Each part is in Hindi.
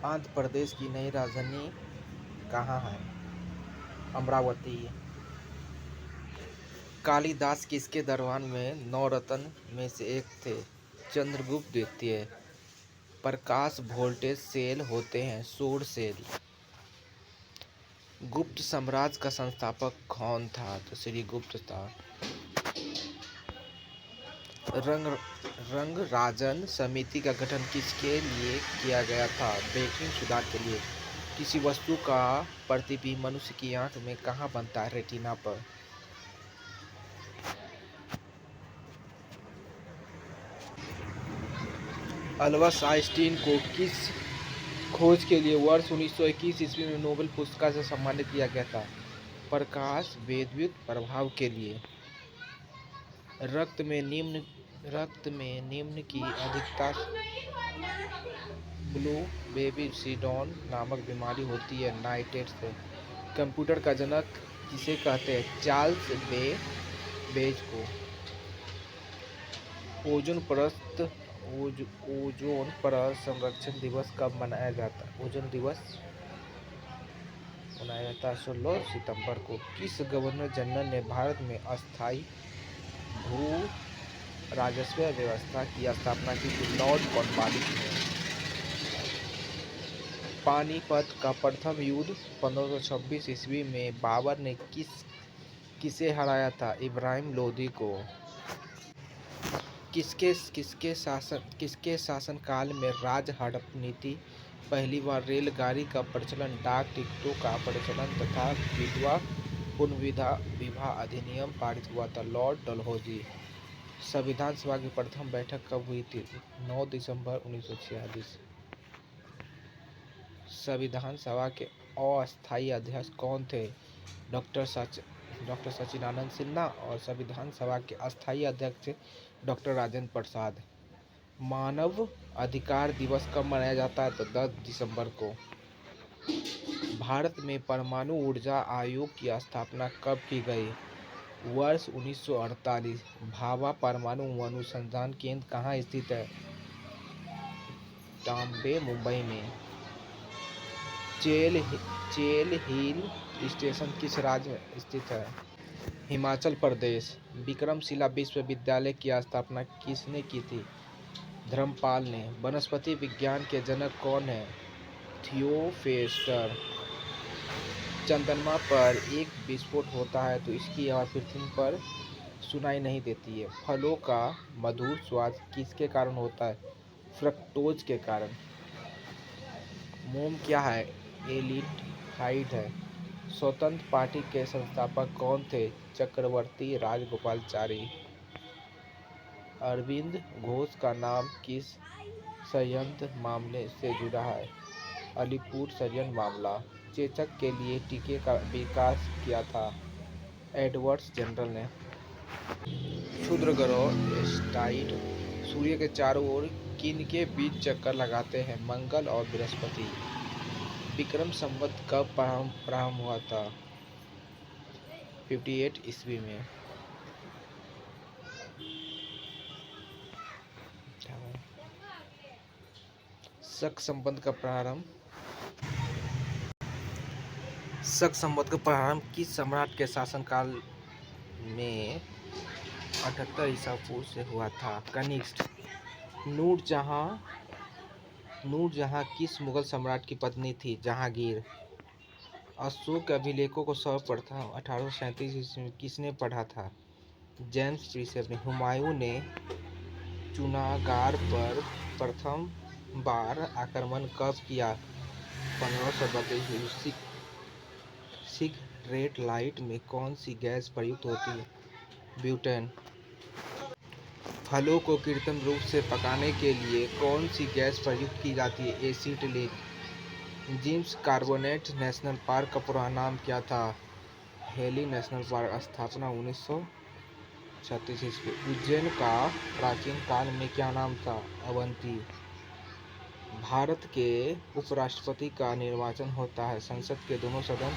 आंध्र प्रदेश की नई राजधानी कहाँ है? अमरावती। कालिदास किसके दरबार में नवरत्न में से एक थे? चंद्रगुप्त द्वितीय। प्रकाश वोल्टेज सेल होते हैं, सौर सेल। गुप्त साम्राज्य का संस्थापक कौन था? तो श्री गुप्त था। रंग रंगराजन समिति का गठन किसके लिए किया गया था? बैंकिंग सुधार के लिए। किसी वस्तु का प्रतिबिंब मनुष्य की आंख में कहाँ बनता है? रेटिना पर। अल्बर्ट आइंस्टीन को किस खोज के लिए वर्ष 1921 ईस्वी में नोबेल पुरस्कार से सम्मानित किया गया था? प्रकाश वैद्युत प्रभाव के लिए। रक्त में निम्न की अधिकता ब्लू बेबी सिंड्रोम नामक बीमारी होती है नाइट्रेट से। कंप्यूटर का जनक किसे कहते हैं? चार्ल्स बेज को। ओजोन परत संरक्षण दिवस कब मनाया जाता है? ओजोन दिवस मनाया जाता है 16 सितंबर को। किस गवर्नर जनरल ने भारत में अस्थायी भू राजस्व व्यवस्था की स्थापना की थी? लॉर्ड कॉर्नवालिस ने। पानीपत का प्रथम युद्ध 1526 ईस्वी में बाबर ने किसे हराया था? इब्राहिम लोदी को। किसके शासनकाल में राज हड़प नीति, पहली बार रेलगाड़ी का प्रचलन, डाक टिकटों का प्रचलन तथा विधवा पुनर्विवाह अधिनियम पारित हुआ था? लॉर्ड डलहौजी। संविधान सभा की प्रथम बैठक कब हुई थी? 9 दिसंबर 1946। संविधान सभा के अस्थायी अध्यक्ष कौन थे? डॉक्टर सच्चिदानंद सिन्हा। और संविधान सभा के अस्थायी अध्यक्ष डॉक्टर राजेंद्र प्रसाद। मानव अधिकार दिवस कब मनाया जाता है? तो 10 दिसंबर को। भारत में परमाणु ऊर्जा आयोग की स्थापना कब की गई? वर्ष 1948। भाभा परमाणु अनुसंधान केंद्र कहाँ स्थित है? टाम्बे, मुंबई में। चेल हिल स्टेशन किस राज्य में स्थित है? हिमाचल प्रदेश। विक्रमशिला विश्वविद्यालय की स्थापना किसने की थी? धर्मपाल ने। वनस्पति विज्ञान के जनक कौन है? थियोफ्रास्टस। चंद्रमा पर एक विस्फोट होता है तो इसकी आवाज पृथ्वी पर सुनाई नहीं देती है। फलों का मधुर स्वाद किसके कारण होता है? फ्रक्टोज के कारण। मोम क्या है? एल्डिहाइड है। स्वतंत्र पार्टी के संस्थापक कौन थे? चक्रवर्ती राजगोपालाचारी। अरविंद घोष का नाम किस षड्यंत्र मामले से जुड़ा है? अलीपुर षड्यंत्र मामला। चेचक के लिए टीके का विकास किया था? एडवर्ड जनरल ने। क्षुद्र ग्रह एस्टेरॉइड सूर्य के चारों ओर किनके बीच चक्कर लगाते हैं? मंगल और बृहस्पति। विक्रम संवत कब प्रारंभ हुआ था? 58 ईस्वी में। शक संवत का प्रारंभ किस सम्राट के शासनकाल में 78 ईसा पूर्व से हुआ था? कनिष्क। नूरजहां किस मुगल सम्राट की पत्नी थी? जहांगीर। अशोक के अभिलेखों को सर्वप्रथम 1837 ईस्वी में किसने पढ़ा था? जेम्स प्रिंसेप ने। हुमायूं ने चुनागढ़ पर प्रथम बार आक्रमण कब किया? 1532 में। सिगरेट लाइट में कौन सी गैस प्रयुक्त होती है? ब्यूटेन। फलों को कृत्रिम रूप से पकाने के लिए कौन सी गैस प्रयुक्त की जाती है? Acetylene. Jim's carbonate national park का पुराना नाम क्या था? Hailey national park. स्थापना 1936 ईस्वी। उज्जैन का प्राचीन काल में क्या नाम था? अवंती। भारत के उपराष्ट्रपति का निर्वाचन होता है संसद के दोनों सदन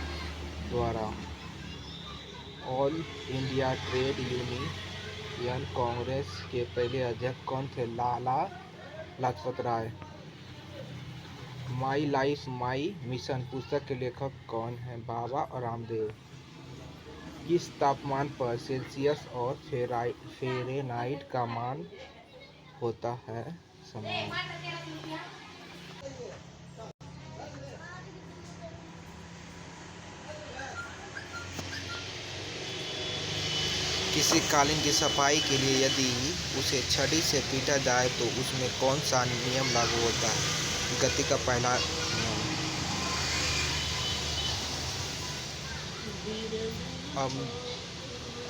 द्वारा। All India trade union Congress के पहले अध्यक्ष कौन थे? Lala Lajpat Rai. My life my mission पुस्तक के लेखक कौन हैं? बाबा रामदेव। किस तापमान पर सेल्सियस और फ़ारेनहाइट का मान होता है समान? किसी कालीन की सफाई के लिए यदि उसे छड़ी से पीटा जाए तो उसमें कौन सा नियम लागू होता है? गति का पहला नियम।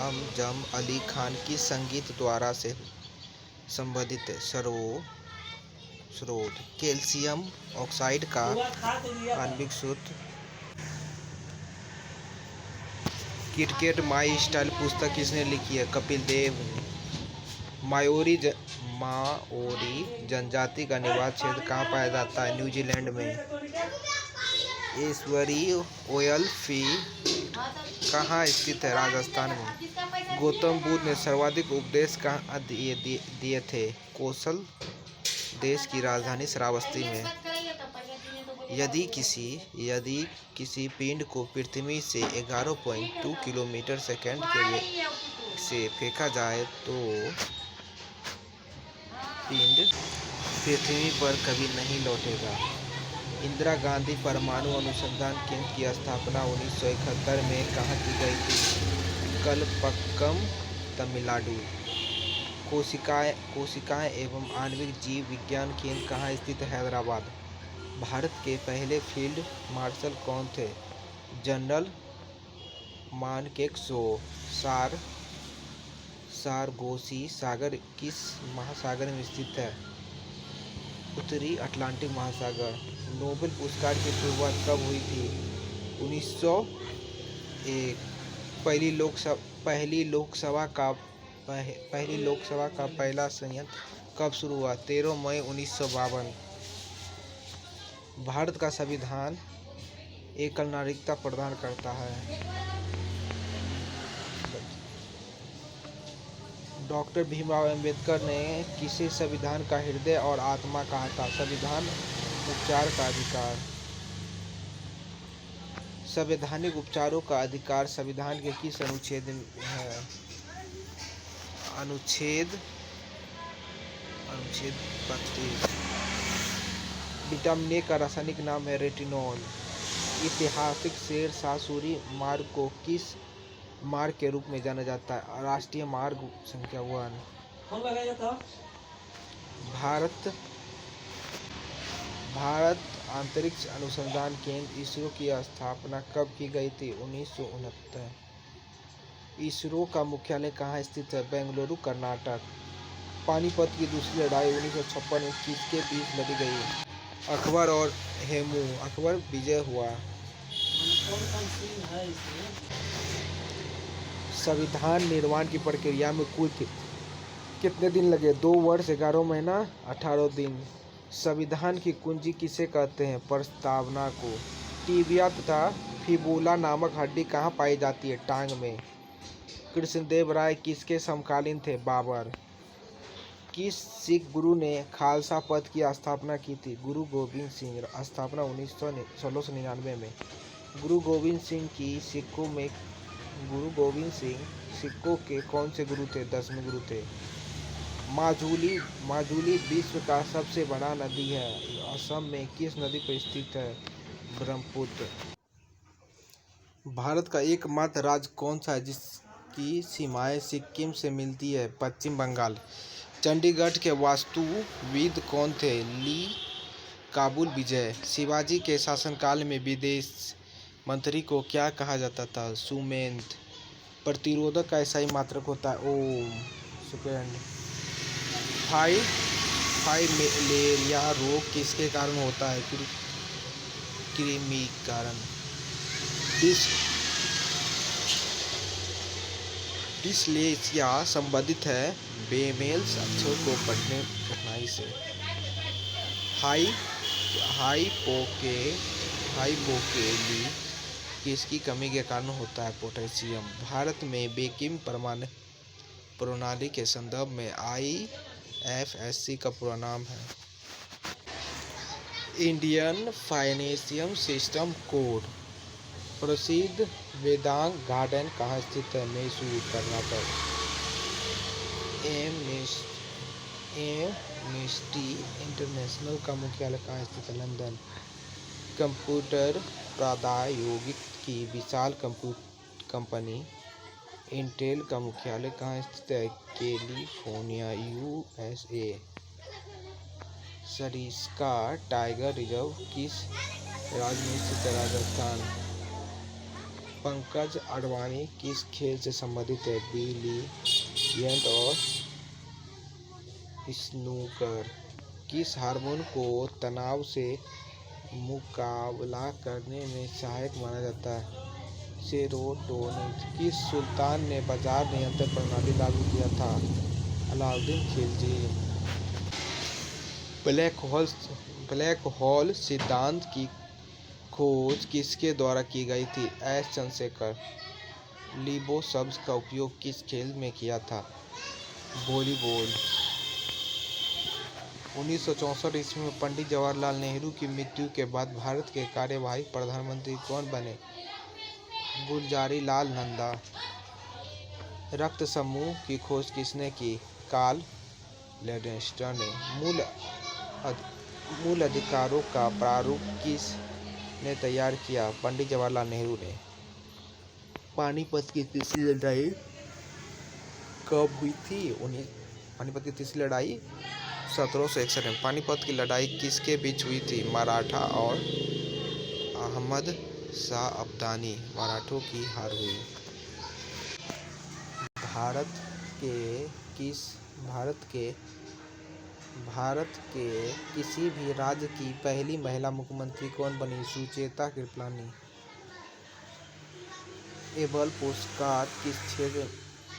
अमजद अली खान की संगीत द्वारा से संबंधित स्रोत। कैल्शियम ऑक्साइड का आणविक सूत्र। क्रिकेट माई स्टाइल पुस्तक किसने लिखी है? कपिल देव ने। माओरी जनजाति का निवास क्षेत्र कहाँ पाया जाता है? न्यूजीलैंड में। एश्वरी ऑयल फील्ड कहाँ स्थित है? राजस्थान में। गौतम बुद्ध ने सर्वाधिक उपदेश कहाँ दिए थे? कौशल देश की राजधानी श्रावस्ती में। यदि किसी पिंड को पृथ्वी से 11.2 किलोमीटर सेकंड के वेग से फेंका जाए तो पिंड पृथ्वी पर कभी नहीं लौटेगा। इंदिरा गांधी परमाणु अनुसंधान केंद्र की स्थापना 1971 में कहाँ की गई थी? कलपक्कम, तमिलनाडु। कोशिकाएं एवं आणविक जीव विज्ञान केंद्र कहाँ स्थित है? हैदराबाद। भारत के पहले फील्ड मार्शल कौन थे? जनरल मानेकशॉ। सारगोशी सागर किस महासागर में स्थित है? उत्तरी अटलांटिक महासागर। नोबेल पुरस्कार की शुरुआत कब हुई थी? 1901। पहली लोकसभा का पहला संयंत्र कब शुरू हुआ? 13 मई 1952। भारत का संविधान एकल नागरिकता प्रदान करता है। डॉक्टर भीमराव अंबेडकर ने किसे संविधान का हृदय और आत्मा कहा था? संविधान उपचार का अधिकार। संवैधानिक उपचारों का अधिकार संविधान के किस अनुच्छेद में है? अनुच्छेद 35। विटामिन ए का रासायनिक नाम है रेटिनॉल। ऐतिहासिक शेर शाह सूरी मार्ग को किस मार्ग के रूप में जाना जाता है? राष्ट्रीय मार्ग संख्या 1। भारत अंतरिक्ष अनुसंधान केंद्र इसरो की स्थापना कब की गई थी? 1969। इसरो का मुख्यालय कहाँ स्थित है? बेंगलुरु, कर्नाटक। पानीपत की दूसरी लड़ाई 1956 में किसके बीच लड़ी गई? अकबर और हुमायूं। अकबर विजय हुआ। संविधान निर्माण की प्रक्रिया में कुल कितने दिन लगे? 2 वर्ष 11 महीना 18 दिन। संविधान की कुंजी किसे कहते हैं? प्रस्तावना को। टिबिया तथा फिबुला नामक हड्डी कहाँ पाई जाती है? टांग में। कृष्णदेव राय किसके समकालीन थे? बाबर। किस सिख गुरु ने खालसा पंथ की स्थापना की थी? गुरु गोबिंद सिंह। स्थापना 1699 में। गुरु गोबिंद सिंह सिखों के कौन से गुरु थे? 10वें गुरु थे। माजुली विश्व का सबसे बड़ा नदी है। असम में किस नदी पर स्थित है? ब्रह्मपुत्र। भारत का एकमात्र राज्य कौन सा है जिसकी सीमाएं सिक्किम से मिलती है? पश्चिम बंगाल। चंडीगढ़ के वास्तुविद कौन थे? ली काबुल विजय। शिवाजी के शासनकाल में विदेश मंत्री को क्या कहा जाता था? सुमेध। प्रतिरोधक का सही मात्रक होता है ओम। सेकेंड। फाइलेरिया रोग किसके कारण होता है? कृमि कारण। डिस्लेक्सिया संबंधित है बेमेल्स अक्षर को पढ़ने कठिनाई से। हाइपोकेली किसकी कमी के कारण होता है? पोटेशियम। भारत में बैंकिंग प्रणाली के संदर्भ में IFSC का पूरा नाम है। Indian financial system code. प्रसिद्ध वेदांत गार्डन कहाँ स्थित है? मैसूर, कर्नाटक। एमनेस्टी इंटरनेशनल का मुख्यालय कहाँ स्थित है? लंदन। कंप्यूटर प्रौद्योगिकी की विशाल कंपनी इंटेल का मुख्यालय कहाँ स्थित है? California, USA. Sariska tiger reserve किस राज्य में स्थित है? राजस्थान। पंकज अडवाणी किस खेल से संबंधित है? बिलियर्ड और स्नूकर। किस हार्मोन को तनाव से मुकाबला करने में सहायक माना जाता है? सेरोटोनिन। किस सुल्तान ने बाजार नियंत्रण प्रणाली लागू किया था? अलाउद्दीन खिलजी। ब्लैक होल सिद्धांत की खोज किसके द्वारा की गई थी? एस चंद्रशेखर। लिबो शब्द का उपयोग किस खेल में किया था? वॉलीबॉल। 1964 ईस्वी में पंडित जवाहरलाल नेहरू की मृत्यु के बाद भारत के कार्यवाहक प्रधानमंत्री कौन बने? गुलजारीलाल नंदा। रक्त समूह की खोज किसने की? कार्ल लैंडस्टर ने। मूल अधिकारों का प्रारूप किसने तैयार किया? पंडित जवाहरलाल नेहरू ने। पानीपत की तीसरी लड़ाई कब हुई थी? पानीपत की तीसरी लड़ाई 1761 में। पानीपत की लड़ाई किसके बीच हुई थी? मराठा और अहमद शाह अब्दाली। मराठों की हार हुई। भारत के किसी भी राज्य की पहली महिला मुख्यमंत्री कौन बनी? सुचेता कृपलानी। एबल पुरस्कार किस क्षेत्र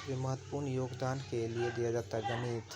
में महत्वपूर्ण योगदान के लिए दिया जाता है? गणित।